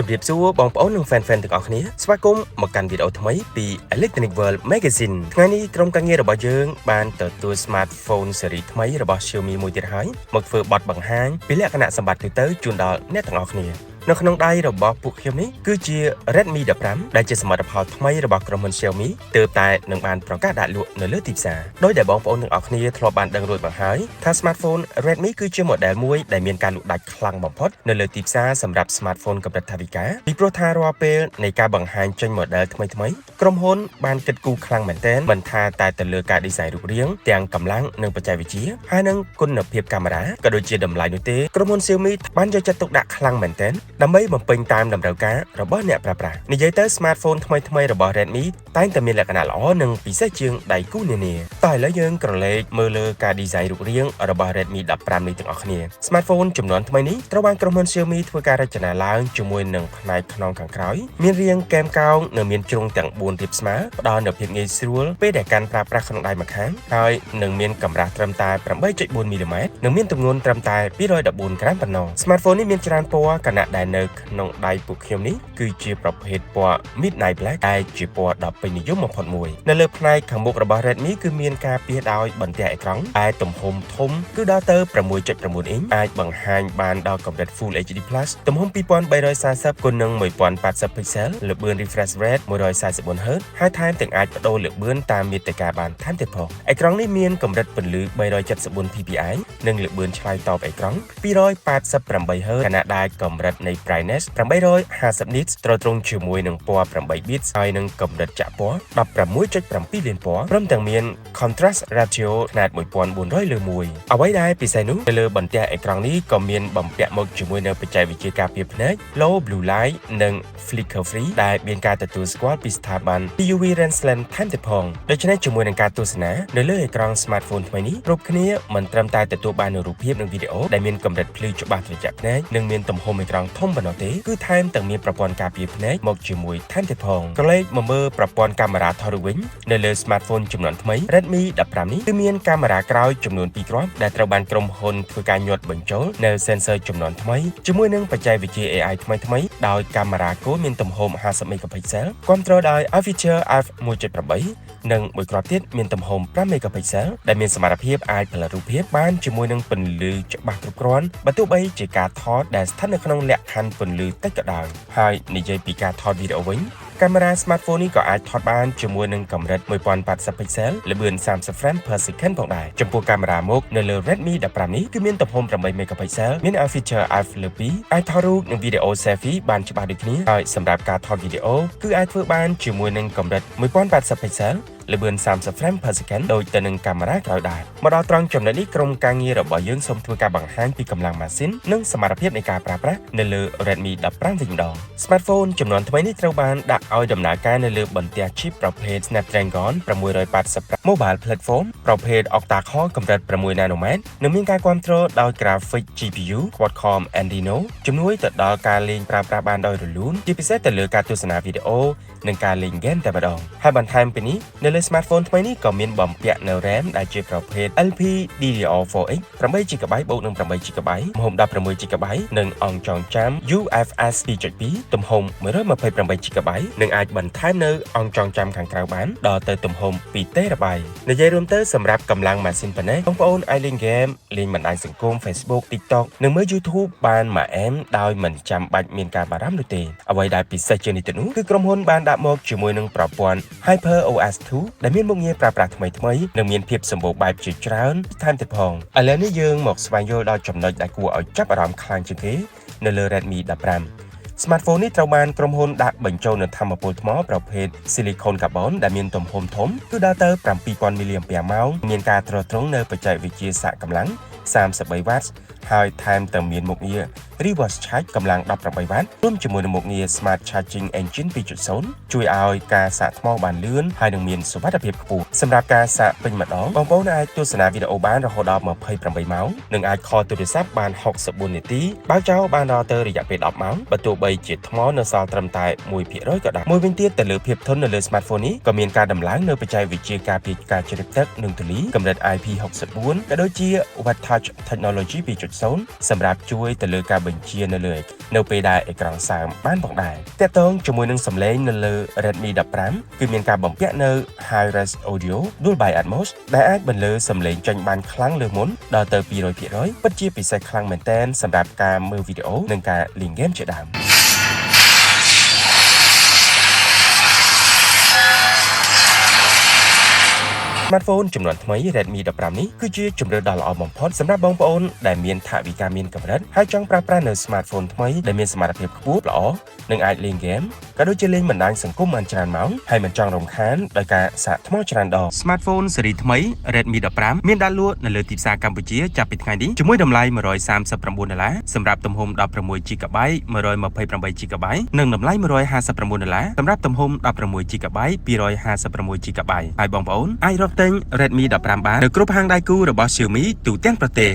ជំរាបសួរបងប្អូននិង fan ទាំងអស់គ្នាស្វាគមន៍មកកាន់វីដេអូថ្មីពី Electronic World Magazine ថ្ងៃនេះក្រុមការងាររបស់យើងបានទទួល smartphone ស៊េរីថ្មីរបស់ Xiaomi មួយទៀតហើយមកធ្វើបទបង្ហាញពីលក្ខណៈសម្បត្តិទូទៅជូនដល់អ្នកទាំងអស់គ្នានៅក្នុងដៃរបស់ពួកខ្ញុំនេះគឺជា Redmi 15ដែលជាសមិទ្ធផលថ្មីរបស់ក្រុមហ៊ុន Xiaomi ទើបតែនឹងបានប្រកាសដាក់លក់នៅលើទីផ្សារដោយដែលបងប្អូនទាំងអស់គ្នាធ្លាប់បានដឹងរួចមកហើយថា smartphone Redmi គឺជា model មួយដែលមានការលក់ដាច់ខ្លាំងបំផុតនៅលើទីផ្សារសម្រាប់ smartphone កម្រិតថវិកាពីព្រោះថារាល់ពេលនៃការបង្ហាញចេញ model ថ្មីក្រុមហ៊ុនបានគិតគូរខ្លាំងមែនទែនមិនថាតែទៅលើការ design រូបរាងទាំងកម្លាំងនិងបច្ចេកវិទ្យាហើយនិងគុណភាពកាមេរ៉ាក៏ដូចជាតម្លៃនោះទេក្រុមហ៊ុន Xiaomi បានយកចិត្តទុកដាក់ខ្លាំងមែនទែនដើម្បីបំពេញតាមតម្រូវការរបស់អ្នកប្រើប្រាស់និយាយទៅ smartphone ថ្មីរបស់ Redmi តែងតែមានលក្ខណៈល្អនិងពិសេសជាងដៃគូនានាតែឥឡូវយើងក្រឡេកមើលលើការ design រូបរាងរបស់ Redmi 15នេះទាំងអស់គ្នា smartphone ចំនួនថ្មីនេះត្រូវបានក្រុមហ៊ុន Xiaomi ធ្វើការរចនាឡើងជាមួយនឹងផ្នែកខ្នងខាងក្រោយមានរាងកែមកោងនិងមានជ្រុងទាំង4រៀបស្មើផ្ដល់នូវភាពងាយស្រួលពេលដែលកាន់ប្រើប្រាស់ក្នុងដៃម្ខាងហើយនឹងមានកម្រាស់ត្រឹមតែ 8.4 មីលីម៉ែត្រនិងមានទម្ងន់ត្រឹមតែ 214 ក្រាមប៉ុណ្ណោះ smartphone នេះមានច្រើនពណ៌ខណៈដែលនៅក្នុងដៃពួកខ្ញុំនេះគឺជាប្រភេទពណ៌ Midnight Black ដែលជាពណ៌ដ៏ពេញនិយមបំផុតមួយនៅលើផ្នែកខាងមុខរបស់ Redmi គឺមានការពារដោយបន្ទះអេក្រង់ឯទំហំធំគឺដល់ទៅ 6.9 អ៊ីងអាចបង្ហាញបានដល់កម្រិត Full HD+ ទំហំ 2340 គុណនឹង 1080 pixel ល្បឿន refresh rate 144 Hz ហើយថែមទាំងអាចបដូរល្បឿនតាមមាតិកាបានថែមទៀតផងអេក្រង់នេះមានកម្រិតពន្លឺ 374 ppi និងល្បឿនឆ្លើយតបអេក្រង់ 288 Hz ខណៈដែលកម្រិតនៃ brightness 850 nits ត្រូវត្រង់ជាមួយនឹងពណ៌ 8 bits ហើយនឹងកម្រិតចាក់ពណ៌ 16.7 លានពណ៌ព្រមទាំងមាន contrast ratio ຂະຫນາດ 1400 លើ 1 អ្វីដែលពិសេសនោះនៅលើបន្ទះអេក្រង់នេះក៏មានបំពាក់មកជាមួយនៅបច្ចេកវិទ្យាការពារភ្នែក low blue light និង flicker free ដែលមានការទទួលស្គាល់ពីស្ថាប័ន UV lens lens ថែមទៀតផងដូច្នេះជាមួយនឹងការទស្សនានៅលើអេក្រង់ smartphone ថ្មីនេះគ្រប់គ្នាមិនត្រឹមតែទទួលបាននូវរូបភាពនិងវីដេអូដែលមានកម្រិតភ្លឺច្បាស់ត្រជាក់ភ្នែកនិងមានទំហំអេក្រង់ធំប៉ុណ្ណោះទេគឺថែមទាំងមានប្រព័ន្ធការពារភ្នែកមកជាមួយថែមទៀតផងក្រឡេកមកមើលប្រព័ន្ធកាមេរ៉ាថតរូបវិញនៅលើ smartphone ចំនួនថ្មី Redmi 15នេះគឺមានកាមេរ៉ាក្រោយចំនួន2គ្រាប់ដែលត្រូវបានក្រុមហ៊ុនធ្វើការញាត់បញ្ចូលនៅ sensor ចំនួនថ្មីជាមួយនឹងបច្ចេកវិទ្យា AI ថ្មីដោយកាមេរ៉ាគោលមានទំហំ50 megapixel គាំទ្រដោយ Aperture f1.8 និងមួយគ្រាប់ទៀតមានទំហំ5 megapixel ដែលមានសមត្ថភាពអាចផលិតរូបភាពបានជាមួយនឹងពន្លឺច្បាស់គ្រប់គ្រាន់បើទោះបីជាការថតដែលស្ថិតនៅក្នុងលក្ខខណ្ឌពន្លឺតិចក៏ដោយហើយនិយាយពីការថតវីដេអូវិញកាមេរ៉ា smartphone នេះក៏អាចថតបានជាមួយនឹងកម្រិត 1080 pixel ល្បឿន30 frame per second ផងដែរចំពោះកាមេរ៉ាមុខនៅលើ Redmi 15នេះគឺមានទំហំ8 megapixel មាន Aperture f2 អាចថតរូបនិងវីដេអូ selfie បានច្បាស់ដូចគ្នាហើយសម្រាប់ការថតវីដេអូគឺអាចធ្វើបានជាមួយនឹងកម្រិត 1080 pixelល្បឿន30 frame per second ដូចទៅនឹងកាមេរ៉ាក្រោយដែរមកដល់ត្រង់ចំណុចនេះក្រុមការងាររបស់យើងសូមធ្វើការបង្ហាញពីកម្លាំងម៉ាស៊ីននិងសមត្ថភាពនៃការប្រើប្រាស់នៅលើ Redmi 15 វិញម្ដង Smartphone ចំនួនថ្មីនេះត្រូវបានដាក់ឲ្យដំណើរការនៅលើបន្ទះ chip ប្រភេទ Snapdragon 685 Mobile Platform ប្រភេទ Octa Core កម្រិត6 nanometer និងមានការគាំទ្រដោយ Graphic GPU Qualcomm Adreno ជំនួយទៅដល់ការលេងប្រើប្រាស់បានដោយរលូនជាពិសេសទៅលើការទស្សនាវីដេអូនិងការលេងហ្គេមតែម្ដងហើយបន្ថែមពីនេះនៅលើ smartphone ថ្មីនេះក៏មានបំពាក់នៅ RAM ដែលជាប្រភេទ LPDDR4X 8GB បូកនឹង 8GB ម្ហំ 16GB និងអង្គចងចាំ UFS 2.2 ទំហំ 128GB និងអាចបន្ថែមនៅអង្គចងចាំខាងក្រៅបានដល់ទៅទំហំ 2TB និយាយរួមទៅសម្រាប់កម្លាំងម៉ាស៊ីនប៉ុណ្ណេះបងប្អូនអាចលេងហ្គេមលេងបណ្ដាញសង្គម Facebook TikTok និងមើល YouTube បានមួយអែមដោយមិនចាំបាច់មានការបារម្ភនោះទេអ្វីដែលពិសេសជាងនេះទៅនោះគឺក្រុមហ៊ុនបានដាក់មកជាមួយនឹងប្រព័ន្ធ HyperOS 2ដែលមានមុខងារប្រើប្រាស់ថ្មីនិងមានភាពសម្បូរបែបជាច្រើនថែមទៀតផងឥឡូវនេះយើងមកស្វែងយល់ដល់ចំណុចដែលគួរឲ្យចាប់អារម្មណ៍ខ្លាំងជាងគេនៅលើ Redmi 15 Smartphone នេះត្រូវបានក្រុមហ៊ុនដាក់បញ្ចូលនូវថាមពលថ្មប្រភេទ Silicon Carbon ដែលមានទំហំធំគឺដល់ទៅ 7000 mAh មានការទ្រទ្រង់នៅបច្ចេកវិទ្យាសាកកម្លាំង 33W ហើយថែមទាំងមានមុខងារ Reverse Charge កម្លាំង 18W រួមជាមួយនឹងមុខងារ Smart Charging Engine 2.0 ជួយឲ្យការសាកថ្មបានលឿនហើយនឹងមានសុវត្ថិភាពខ្ពស់សម្រាប់ការសាកពេញម្ដងបងប្អូនអាចទស្សនាវីដេអូបានរហូតដល់28ម៉ោងនិងអាចខលទូរស័ព្ទបាន64នាទីបើកចោលបានដល់ទៅរយៈពេល10ម៉ោងបើទោះបីជាថ្មនៅសល់ត្រឹមតែ 1% ក៏ដោយមួយវិញទៀតទៅលើភាពធន់នៅលើ smartphone នេះក៏មានការដំឡើងនៅបច្ចេកវិទ្យាការពារការជ្រាបទឹកនិងធូលីកម្រិត IP64 ក៏ដូចជា Wet Touch Technology 3.0 សម្រាប់ជួយទៅលើការបញ្ជានៅលើនៅពេលដែលអេក្រង់សើមបានផងដែរតើតើជាមួយនឹងសំឡេងនៅលើ Redmi 15 គឺមានការបំពាក់នៅ High Res Audio Dolby Atmos ដែលអាចបន្លឺសំឡេងចេញបានខ្លាំងលើសមុនដល់ទៅ 200% ពិតជាពិសេសខ្លាំងមែនទែនសម្រាប់ការមើលវីដេអូនិងការលេងហ្គេមជាដើមSmartphone ចំនួនថ្មី Redmi 15 នេះគឺជាជម្រើសដ៏ល្អបំផុតសម្រាប់បងប្អូនដែលមានថវិកាមានកម្រិតហើយចង់ប្រើប្រាស់នៅ Smartphone ថ្មីដែលមានសមត្ថភាពខ្ពស់ល្អនិងអាចលេងហ្គេមក៏ដូចជាលេងបណ្ដាញសង្គមបានច្រើនម៉ោងហើយមិនចង់រំខានដោយការសាកថ្មច្រើនដង Smartphone ស៊េរីថ្មី Redmi 15 មានដាក់លក់នៅលើទីផ្សារកម្ពុជាចាប់ពីថ្ងៃនេះជាមួយតម្លៃ$139សម្រាប់ទំហំ 16GB 128GB និងតម្លៃ$159សម្រាប់ទំហំ 16GB 256GB ហើយបងប្អូនអាចរកទិញ Redmi 15 បាននៅគ្រប់ហាងដៃគូរបស់ Xiaomi ទូទាំងប្រទេស